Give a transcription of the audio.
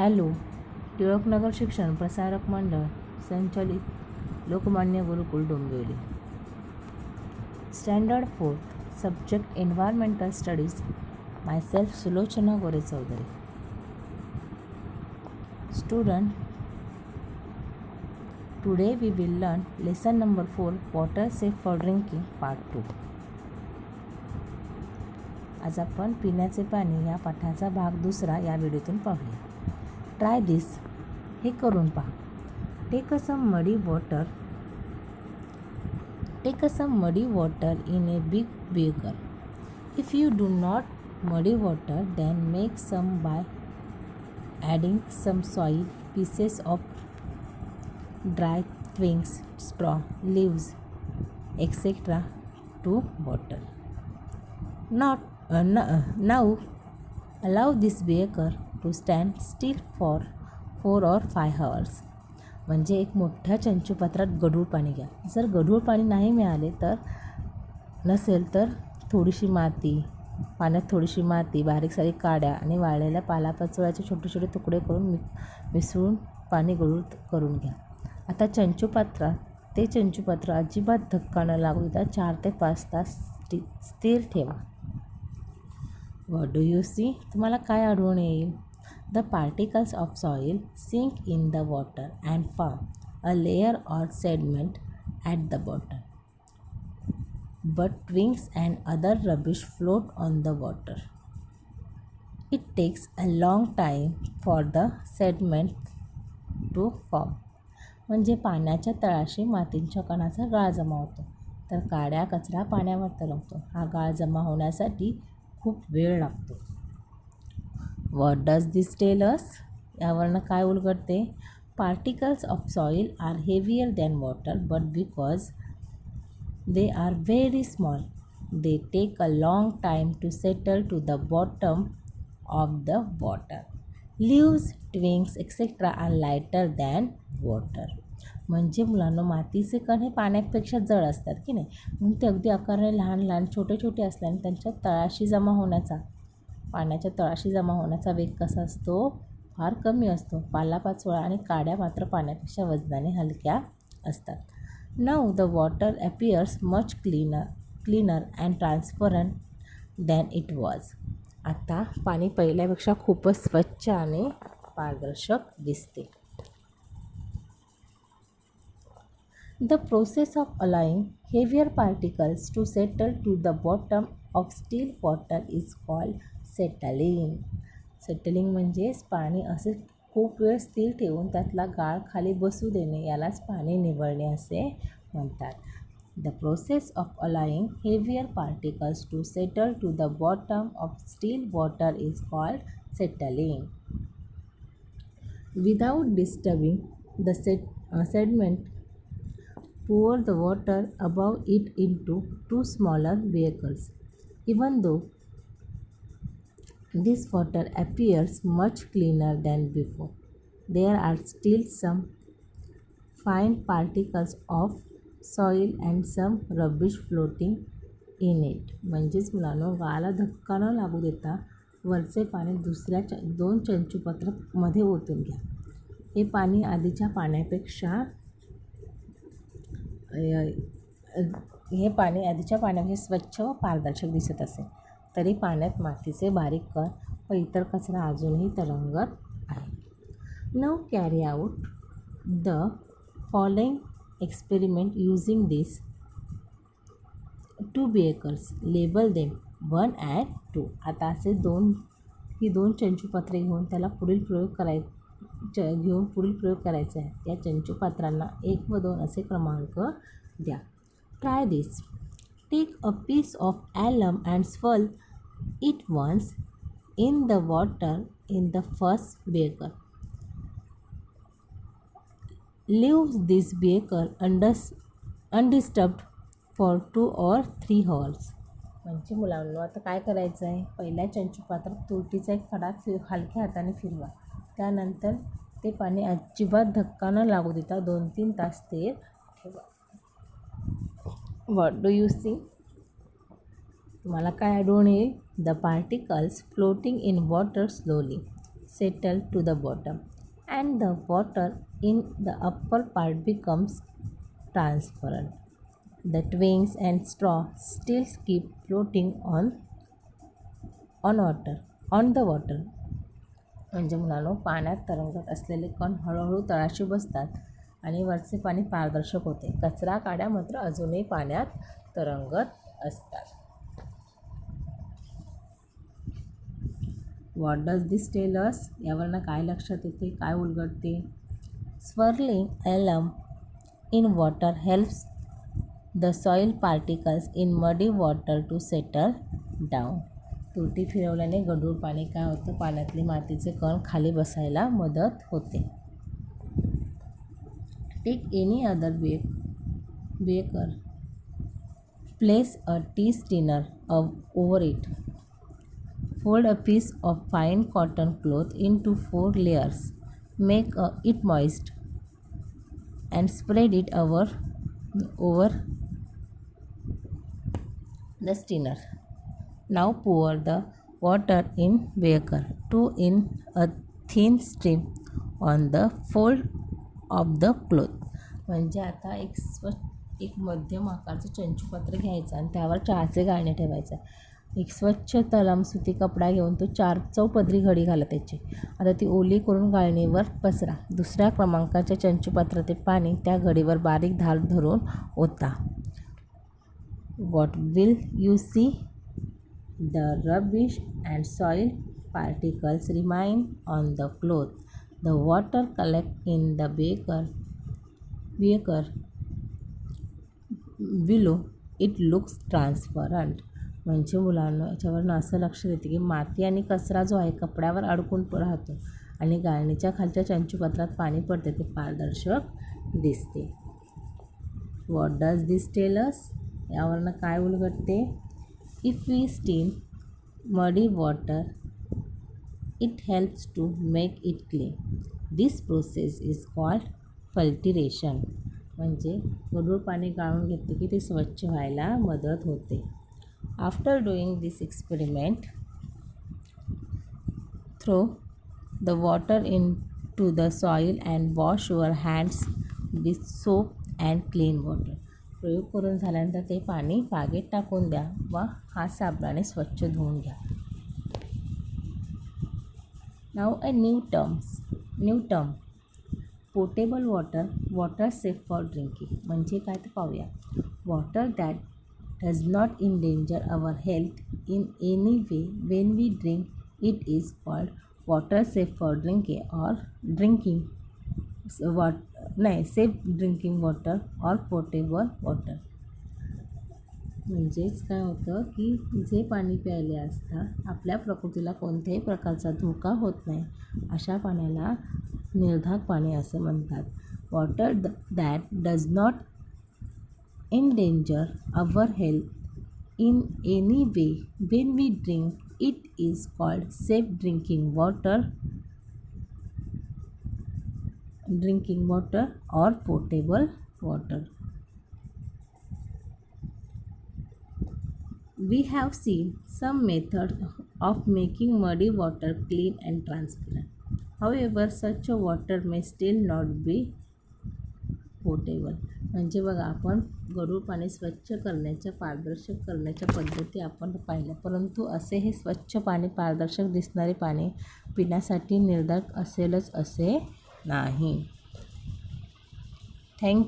Hello. Tilaknagar शिक्षण प्रसारक मंडळ संचलित Lokmanya Gurukul Dombivli. Standard 4 subject environmental studies. Myself Sulochana Gore Chaudhari. Student, today we will learn lesson number 4 water safe for drinking part 2. आज आपण पिण्याचे पाणी या पाठाचा भाग 2 या व्हिडिओतून पाहूया. ट्राय दिस. हे करून पहा. टेक सम मडी water in a big beaker. If you do not muddy water, then make some by adding some soil, pieces of dry twigs, straw, leaves, etc. to water. Now allow this beaker to stand still for 4 or 5 hours. म्हणजे एक मोठ्या चंचुपात्रात गढूळ पाणी घ्या. जर गढूळ पाणी नाही मिळाले नसेल तर पाण्यात थोडीशी माती, बारीक सारीक काड्या आणि वाळलेल्या पालापाचोळ्याचे छोटे छोटे तुकडे करून मिसळून पाणी गढूळ करून घ्या. आता चंचुपात्र अजिबात धक्का न लागू देता 4 ते 5 तास स्थिर ठेवा. What do you see? तुम्हाला काय आढळून येईल? The particles of soil sink in the water and form a layer or sediment at the bottom. But twigs and other rubbish float on the water. It takes a long time for the sediment to form. म्हणजे पाण्याच्या तळाशी मातीच्या कणाचा गाळ जमा होतो, तर काड्या कचरा पाण्यावर तरंगतो. हा गाळ जमा होण्यासाठी खूप वेळ लागतो. What does this tell us? यावरनं काय उलगडते? Particles of soil are heavier than water, but because they are very small, they take a long time to settle to the bottom of the water. Leaves, twigs, etc. are lighter than water. म्हणजे मुलांना मातीचे कण हे पाण्यापेक्षा जड असतात की नाही, म्हणून ते अगदी आकाराने लहान लहान छोटे छोटे असल्याने त्यांच्या पाण्याच्या तळाशी जमा होण्याचा वेग कसा असतो? फार कमी असतो. पालापाचोळा आणि काड्या मात्र पाण्यापेक्षा वजनाने हलक्या असतात. Now the water appears much cleaner and transparent than it was. आता पाणी पहिल्यापेक्षा खूपच स्वच्छ आणि पारदर्शक दिसते. The process of allowing heavier particles to settle to the bottom of still water is called settling. Settling म्हणजेच पाणी असे खूप वेळ स्थिर ठेवून त्यातला गाळ खाली बसू देणे, यालाच पाणी निवळणे असे म्हणतात. The process of allowing heavier particles to settle to the bottom of still water is called settling. Without disturbing the sediment, pour the water above it into 2 smaller beakers. Even though this water appears much cleaner than before, there are still some fine particles of soil and some rubbish floating in it. म्हणजेच मुलांनो, गाळाला धक्का न लागू देता वरचे पाणी दुसऱ्या 2 चंचुपात्रामध्ये ओतून घ्या. हे पाणी आधीच्या पाण्यापेक्षा स्वच्छ व पारदर्शक दिसत असेल, तरी पाण्यात मातीचे बारीक कण व इतर कचरा अजूनही तरंगत आहे. Now carry out the following experiment using these 2 beakers. Label them 1 and 2. आता असे 2 चंचुपात्रे घेऊन पुढील प्रयोग करायचे आहे. या चंचुपात्रांना 1 व 2 असे क्रमांक द्या. Try this. Take a piece of alum and swirl it once in the water in the first beaker. Leave this beaker undisturbed for 2 or 3 hours. म्हणजे मुलांना आता काय करायचं आहे? पहिल्या चंचुपात्रात तुरटीचा एक खडा हलक्या हाताने फिरवा. त्यानंतर ते पाणी अजिबात धक्का न लागू देता 2-3 तास स्थिर ठेवा. What do you see? तुम्हाला काय आढळून येईल? The particles floating in water slowly. settle to the bottom, and the water in the upper part becomes transparent. The twigs and straw still keep floating on the water. म्हणजे मुलांनो, पाण्यात तरंगत असलेले कण हळूहळू तळाशी बसतात आणि वरचे पाणी पारदर्शक होते. कचरा काड्या मात्र अजूनही पाण्यात तरंगत असतात. What does this tell us? यावरनं काय लक्षात येते, काय उलगडते? Swirling alum in water helps the soil particles in muddy water to settle down. तुरटी फिरवल्याने गढूळ पाणी काय होतं, पाण्यातले मातीचे कण खाली बसायला मदत होते. Take any other beaker, place a tea strainer over it. Fold a piece of fine cotton cloth into 4 layers. Make it moist and spread it over the strainer. Now pour the water in beaker 2 in a thin stream on the fold of the cloth. म्हणजे आता एक मध्यम आकारचं चंचुपात्र घ्यायचं आणि त्यावर चहाचे गाळणे ठेवायचं. एक स्वच्छ तलम सुती कपडा घेऊन तो 4 चौपदरी घडी घाला त्याची. आता ती ओली करून गाळणीवर पसरा. दुसऱ्या क्रमांकाच्या चंचुपात्रातील पाणी त्या घडीवर बारीक धार धरून ओता. What will you see? The rubbish and soil particles remain on the cloth. The water collects in the beaker below. It looks transparent. म्हणजे मुलांना याच्यावरनं असं लक्षात येते की माती आणि कचरा जो आहे कपड्यावर अडकून राहतो आणि गाळणीच्या खालच्या चंचुपात्रात पाणी पडते ते पारदर्शक दिसते. What does this tell us? यावरनं काय उलगडते? If we steam muddy water it helps to make it clean. This process is called filtration. म्हणजे गढूळ पाणी गाळून घेतले की ते स्वच्छ व्हायला मदत होते. After doing this experiment, throw the water into the soil and wash your hands with soap and clean water. प्रयोग करून झाल्यानंतर ते पाणी बागेत टाकून द्या व हात साबणाने स्वच्छ धुवून घ्या. Now a new term. Potable water safe for drinking. म्हणजे काय ते पाहूया. Water that does not endanger our health in any way when we drink it is called water safe for safe drinking water or potable water. म्हणजेच काय होतं की जे पाणी प्यायले असता आपल्या प्रकृतीला कोणत्याही प्रकारचा धोका होत नाही अशा पाण्याला निर्धाक पाणी असं म्हणतात. Water that does not endanger our health in any way when we drink it is called safe drinking water or potable water. We have seen some methods of making muddy water clean and transparent. However, such a water may still not be potable. म्हणजे बघा, आपण गढूळ पाणी स्वच्छ करण्याच्या पारदर्शक करण्याच्या पद्धती आपण पाहिल्या, परंतु असे हे स्वच्छ पाणी पारदर्शक दिसणारे पाणी पिण्यासाठी निर्धाक असेलच असे नाही. थँक्यू.